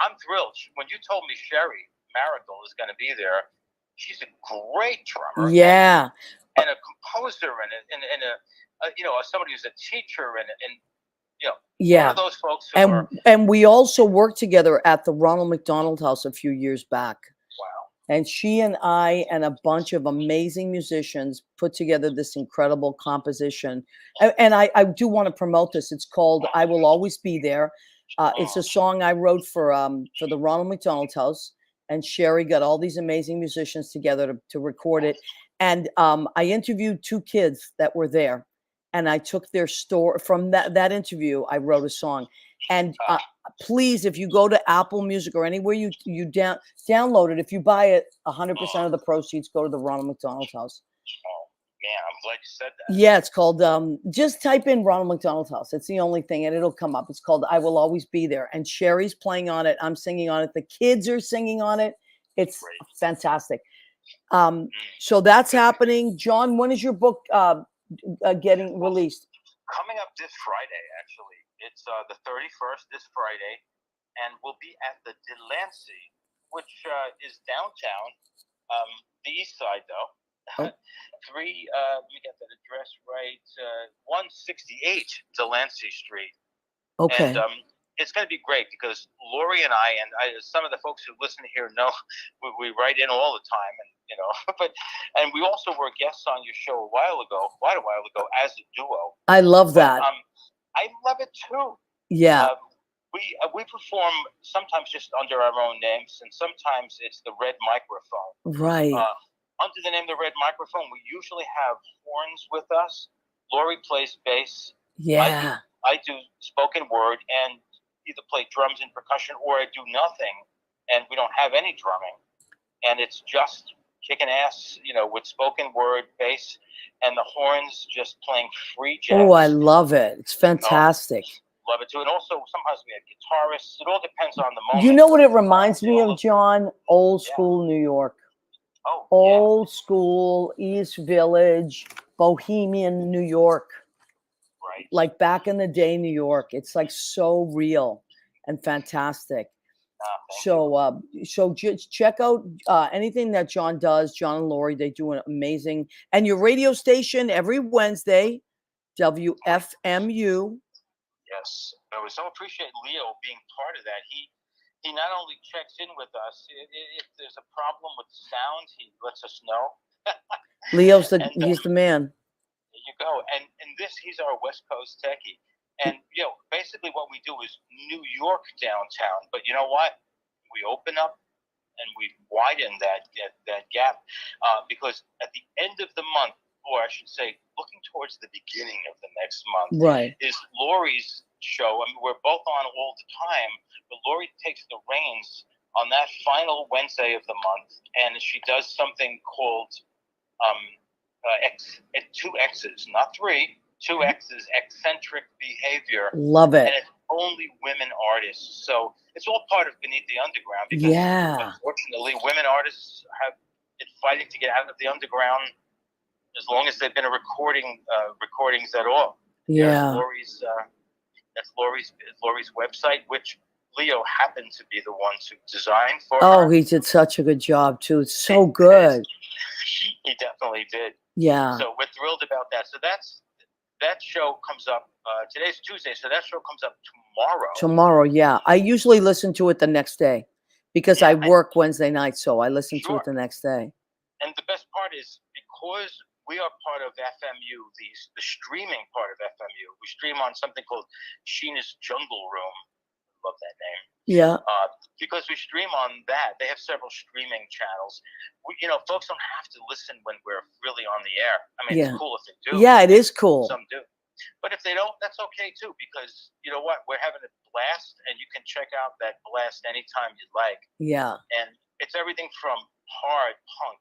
I'm thrilled. When you told me Sherry Miracle is going to be there, she's a great drummer. Yeah. And a composer and somebody who's a teacher and one of those folks who and we also worked together at the Ronald McDonald House a few years back. And she and I and a bunch of amazing musicians put together this incredible composition. And I do want to promote this. It's called I Will Always Be There. It's a song I wrote for the Ronald McDonald House. And Sherry got all these amazing musicians together to record it. And I interviewed 2 kids that were there. And I took their story from that interview. I wrote a song. And please, if you go to Apple Music or anywhere you download it, if you buy it, 100% of the proceeds go to the Ronald McDonald House. Oh, man, I'm glad you said that. Yeah, it's called, just type in Ronald McDonald House. It's the only thing, and it'll come up. It's called I Will Always Be There. And Sherry's playing on it. I'm singing on it. The kids are singing on it. It's fantastic. So that's happening. John, when is your book getting released? Coming up this Friday, actually. It's the 31st, this Friday, and we'll be at the Delancey, which is downtown, the east side, though. Let me get that address right, 168 Delancey Street. Okay. And it's going to be great because Lori and I, some of the folks who listen here know we write in all the time, and we also were guests on your show quite a while ago as a duo. I love that. I love it too. Yeah. We perform sometimes just under our own names, and sometimes it's the Red Microphone. Right. Under the name the Red Microphone, we usually have horns with us. Lori plays bass. Yeah. I do spoken word and either play drums and percussion, or I do nothing, and we don't have any drumming. and it's just kicking ass, with spoken word bass, and the horns just playing free jazz. Oh, I love it. It's fantastic. Love it too. And also sometimes we have guitarists. It all depends on the moment. You know what it reminds me of, John? Old school New York. Oh, old school East Village, bohemian New York. Right. Like back in the day, New York. It's like so real and fantastic. So just check out anything that John does. John and Lori, they do an amazing. And your radio station every Wednesday, WFMU. Yes, I would so appreciate Leo being part of that. He not only checks in with us. If there's a problem with sound, he lets us know. Leo's he's the man. There you go. And he's our West Coast techie. And basically what we do is New York downtown. But you know what? We open up and we widen that gap because at the end of the month, or I should say, looking towards the beginning of the next month, right, is Lori's show. I mean, we're both on all the time, but Lori takes the reins on that final Wednesday of the month, and she does something called two X's, not three, two X's, eccentric behavior. Love it. And it's only women artists. So it's all part of Beneath the Underground because unfortunately women artists have been fighting to get out of the underground as long as they've been recordings at all. Yeah. That's Lori's website, which Leo happened to be the one to design for her. Oh, he did such a good job too. It's so good. He definitely did. Yeah. So we're thrilled about that. So that show comes up. Today's Tuesday, so that show comes up tomorrow. Tomorrow, yeah. I usually listen to it the next day because I work Wednesday night, so I listen to it the next day. And the best part is because we are part of FMU, the streaming part of FMU. We stream on something called Sheena's Jungle Room. Love that name. Yeah. Because we stream on that, they have several streaming channels. Folks don't have to listen when we're really on the air. I mean, it's cool if they do. Yeah, it is cool. Some do. But if they don't, that's okay too, because you know what? We're having a blast, and you can check out that blast anytime you'd like. Yeah. And it's everything from hard punk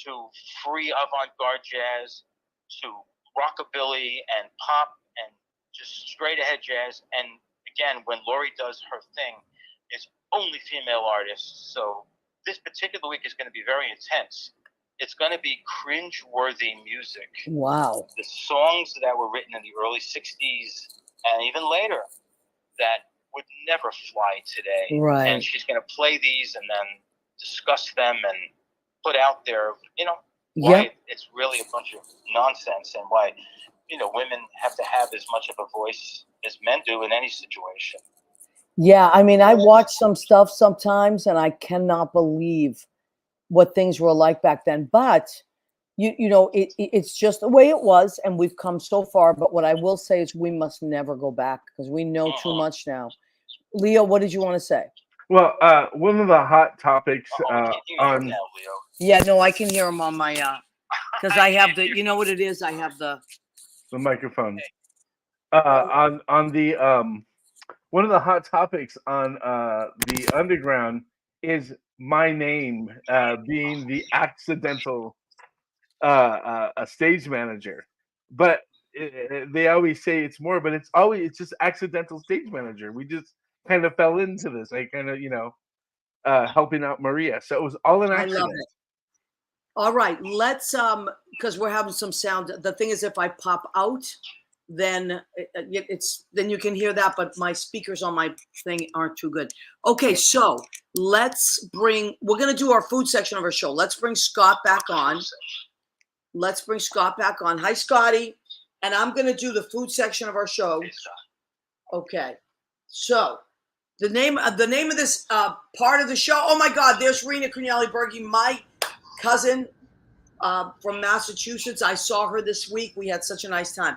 to free avant-garde jazz to rockabilly and pop and just straight ahead jazz. And again, when Lori does her thing, it's only female artists. So this particular week is going to be very intense. It's going to be cringe-worthy music. Wow. The songs that were written in the early 60s and even later that would never fly today. Right. And she's going to play these and then discuss them and put out there, why it's really a bunch of nonsense and why, women have to have as much of a voice as men do in any situation. Yeah, I mean, I watch some stuff sometimes and I cannot believe what things were like back then. But, it's just the way it was and we've come so far. But what I will say is we must never go back because we know too much now. Leo, what did you want to say? Well, one of the hot topics on... Now, Leo. Yeah, no, I can hear him on my, because I have the, you know what it is? I have the microphone. On the, one of the hot topics on the underground is my name being the accidental a stage manager. But they always say it's more, but it's just accidental stage manager. We just kind of fell into this. I kind of, helping out Maria. So it was all an accident. I love it. All right, let's because we're having some sound. The thing is, if I pop out, then then you can hear that, but my speakers on my thing aren't too good. Okay, so we're gonna do our food section of our show. Let's bring Scott back on. Hi, Scotty, and I'm gonna do the food section of our show. Okay, so the name of this part of the show. Oh my God, there's Rena Corneli-Berge, my cousin from Massachusetts. I saw her this week. We had such a nice time.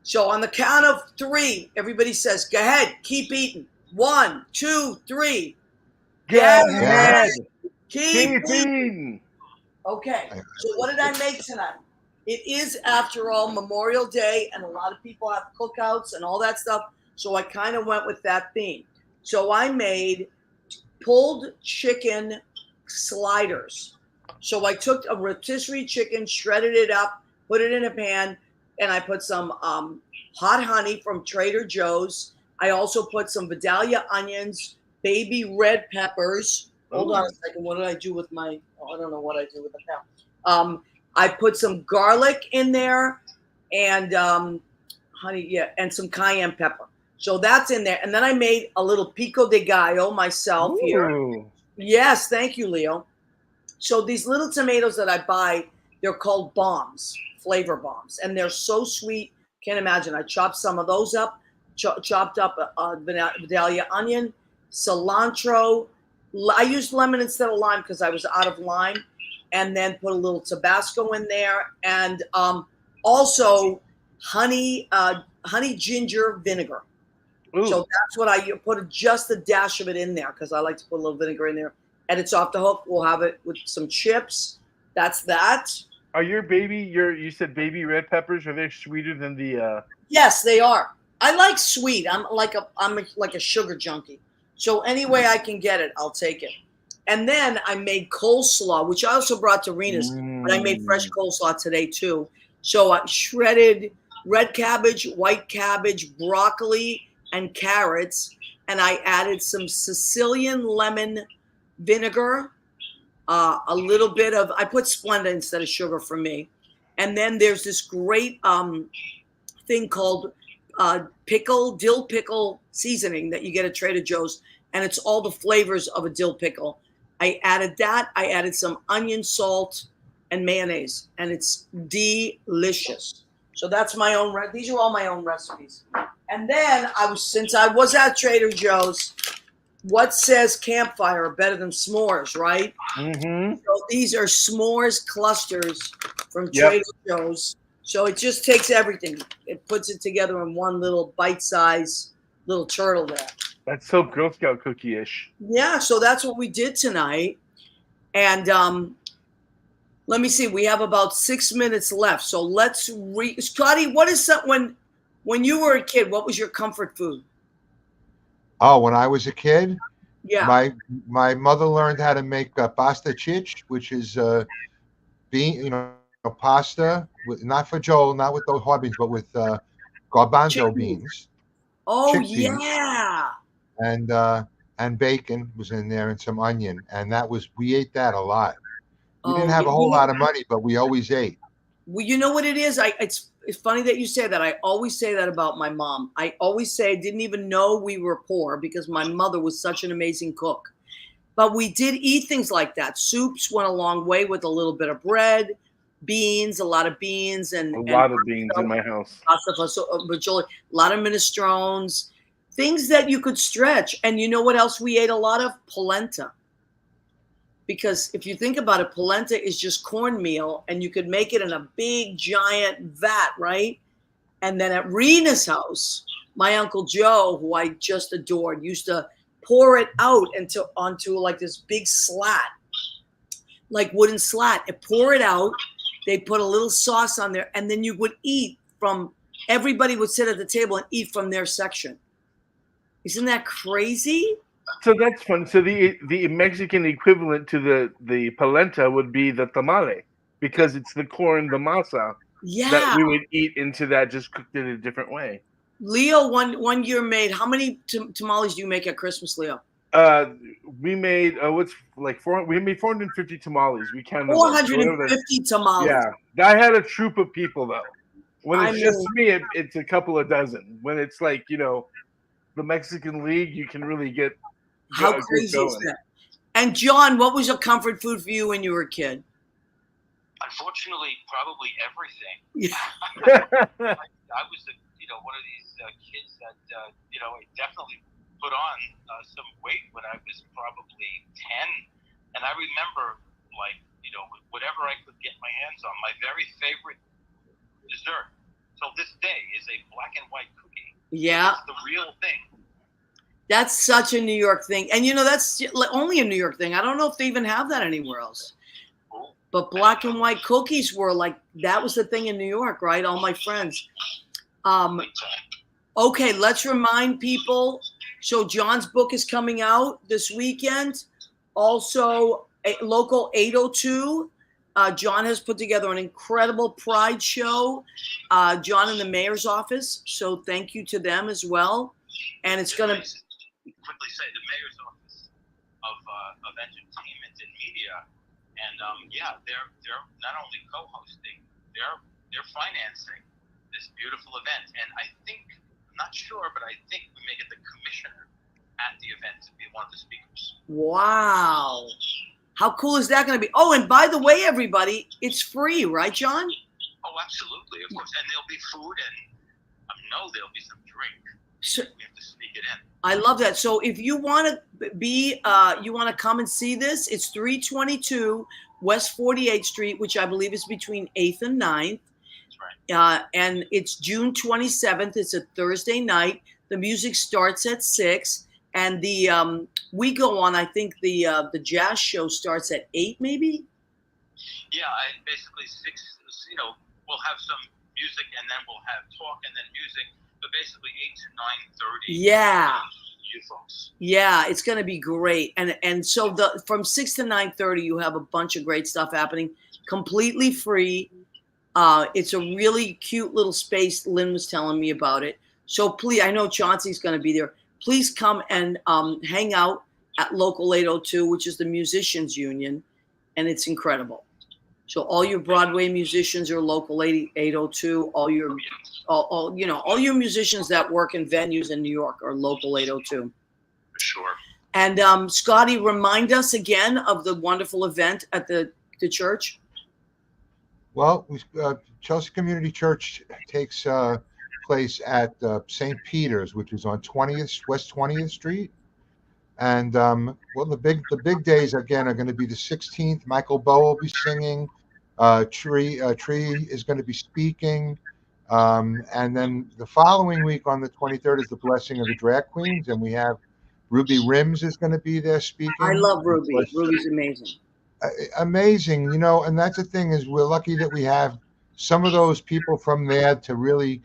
So on the count of 3, everybody says, go ahead, keep eating. 1, 2, 3. Go ahead. Keep eating. Okay, so what did I make tonight? It is, after all, Memorial Day, and a lot of people have cookouts and all that stuff. So I kind of went with that theme. So I made pulled chicken sliders. So I took a rotisserie chicken, shredded it up, put it in a pan, and I put some hot honey from Trader Joe's. I also put some Vidalia onions, baby red peppers. Hold on a second. What did I do with my? Oh, I don't know what I did with them now. I put some garlic in there, and honey, yeah, and some cayenne pepper. So that's in there. And then I made a little pico de gallo myself here. Yes, thank you, Leo. So these little tomatoes that I buy, they're called bombs, flavor bombs, and they're so sweet. Can't imagine. I chopped some of those up, chopped up Vidalia onion, cilantro. I used lemon instead of lime because I was out of lime, and then put a little Tabasco in there, and also honey ginger vinegar. Ooh. So that's what I put, just a dash of it in there because I like to put a little vinegar in there. And it's off the hook. We'll have it with some chips. That's that. Are you said baby red peppers, are they sweeter than the Yes, they are. I like sweet. I'm like a sugar junkie. So any way I can get it, I'll take it. And then I made coleslaw, which I also brought to Rena's, but I made fresh coleslaw today too. So I shredded red cabbage, white cabbage, broccoli, and carrots, and I added some Sicilian lemon vinegar, a little bit of, I put Splenda instead of sugar for me. And then there's this great thing called dill pickle seasoning that you get at Trader Joe's, and it's all the flavors of a dill pickle. I added that. I added some onion, salt, and mayonnaise, and it's delicious. So that's my own. These are all my own recipes. And then since I was at Trader Joe's, what says campfire better than s'mores, right? Mm-hmm. So these are s'mores clusters from Trader Joe's. So it just takes everything. It puts it together in one little bite-sized little turtle there. That's so Girl Scout cookie-ish. Yeah, so that's what we did tonight. And let me see. We have about 6 minutes left. So let's Scotty, what is when you were a kid, what was your comfort food? Oh, when I was a kid, yeah, my mother learned how to make pasta chich, which is pasta with, not for Joel, not with those hard beans, but with garbanzo beans. Oh yeah. And bacon was in there and some onion, and we ate that a lot. We didn't have a whole lot of money, but we always ate. Well, you know what it is? It's funny that you say that. I always say that about my mom. I always say I didn't even know we were poor because my mother was such an amazing cook. But we did eat things like that. Soups went a long way with a little bit of bread, beans, a lot of beans, and a lot of beans in my house. A lot of minestrones, things that you could stretch. And you know what else we ate a lot of? Polenta. Because if you think about it, polenta is just cornmeal, and you could make it in a big, giant vat, right? And then at Rena's house, my Uncle Joe, who I just adored, used to pour it out onto like this big slat, like wooden slat, and pour it out. They put a little sauce on there, and then you would eat from, everybody would sit at the table and eat from their section. Isn't that crazy? So that's fun. So the Mexican equivalent to the polenta would be the tamale, because it's the corn, the masa, that we would eat into that, just cooked in a different way. Leo, one year made, how many tamales do you make at Christmas, Leo? We made we made 450 tamales. We counted 450 tamales. Yeah, I had a troop of people though. When it's just me, it's a couple of dozen. When it's like the Mexican League, you can really get. How crazy is that? And John, what was a comfort food for you when you were a kid? Unfortunately, probably everything. Yeah. I was one of these kids that I definitely put on some weight when I was probably 10, and I remember whatever I could get my hands on. My very favorite dessert till this day is a black and white cookie. Yeah, it's the real thing. That's such a New York thing. And, that's only a New York thing. I don't know if they even have that anywhere else. But black and white cookies were that was the thing in New York, right? All my friends. Okay, let's remind people. So John's book is coming out this weekend. Also, local 802. John has put together an incredible Pride show. John in the mayor's office. So thank you to them as well. And it's going to quickly say the mayor's office of entertainment and media, and they're not only co-hosting, they're financing this beautiful event. And I think, I'm not sure, but I think we may get the commissioner at the event to be one of the speakers. Wow. How cool is that going to be? Oh, and by the way, everybody, it's free, right, John? Oh, absolutely, of course. And there'll be food, and I know there'll be some drink. So, we have to sneak it in. I love that. So if you want to you want to come and see this, it's 322 West 48th Street, which I believe is between 8th and 9th. That's right. And it's June 27th. It's a Thursday night. The music starts at 6. And we go on, I think the jazz show starts at 8, maybe? Yeah, basically 6, we'll have some music, and then we'll have talk, and then music, but basically 8 to 9:30. Yeah. You folks. Yeah, it's going to be great. And so from 6 to 9:30, you have a bunch of great stuff happening, completely free. It's a really cute little space. Lynn was telling me about it. So please, I know Chauncey's going to be there. Please come and hang out at Local 802, which is the Musicians Union, and it's incredible. So all your Broadway musicians are Local 802. All your musicians that work in venues in New York are Local 802. For sure. And Scotty, remind us again of the wonderful event at the church. Well, Chelsea Community Church takes place at St. Peter's, which is on West 20th Street. And the big days again are going to be the 16th. Michael Bowe will be singing. Tree is going to be speaking. And then the following week on the 23rd is the Blessing of the Drag Queens, and we have Ruby Rims is going to be there speaking. I love Ruby. Ruby's amazing. Amazing, and that's the thing, is we're lucky that we have some of those people from there to really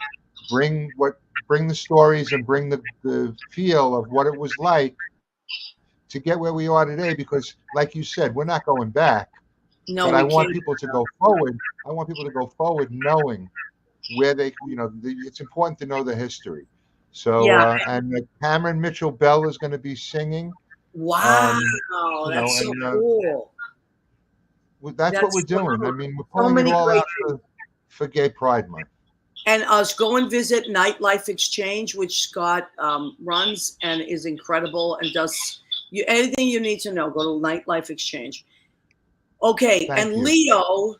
bring the stories and bring the feel of what it was like to get where we are today. Because, like you said, we're not going back. No, but I want people to go forward. I want people to go forward knowing where they, it's important to know the history. So, yeah. And Cameron Mitchell Bell is going to be singing. Wow, that's so cool. That's what we're doing. I mean, we're pulling it all out for Gay Pride Month. And go and visit Nightlife Exchange, which Scott runs and is incredible and does anything you need to know. Go to Nightlife Exchange. Okay, Thank you. Leo,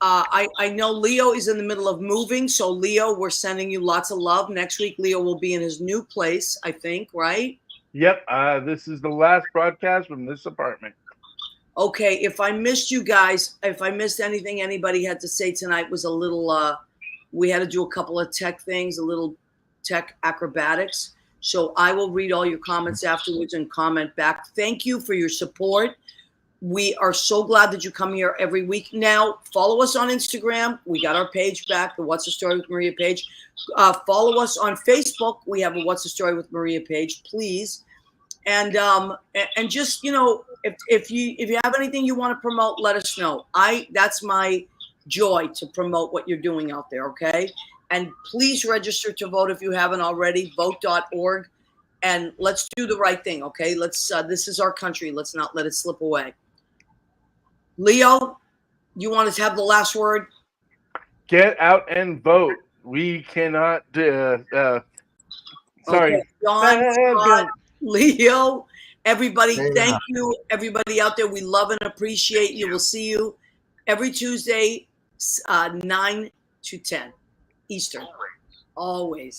I know Leo is in the middle of moving. So Leo, we're sending you lots of love. Next week, Leo will be in his new place, I think, right? Yep. This is the last broadcast from this apartment. Okay, if I missed you guys, if I missed anything anybody had to say tonight was a little, we had to do a couple of tech things, a little tech acrobatics. So I will read all your comments afterwards and comment back. Thank you for your support. We are so glad that you come here every week. Now, follow us on Instagram. We got our page back, the What's the Story with Maria page. Follow us on Facebook. We have a What's the Story with Maria page, please. And just, if you have anything you want to promote, let us know. That's my joy, to promote what you're doing out there. Okay. And please register to vote if you haven't already, vote.org, and let's do the right thing. Okay. This is our country. Let's not let it slip away. Leo, you want to have the last word? Get out and vote. We cannot, sorry. Okay. John, Scott, Leo, everybody, thank you. Everybody out there, we love and appreciate you. We'll see you every Tuesday, 9 to 10 Eastern. Always.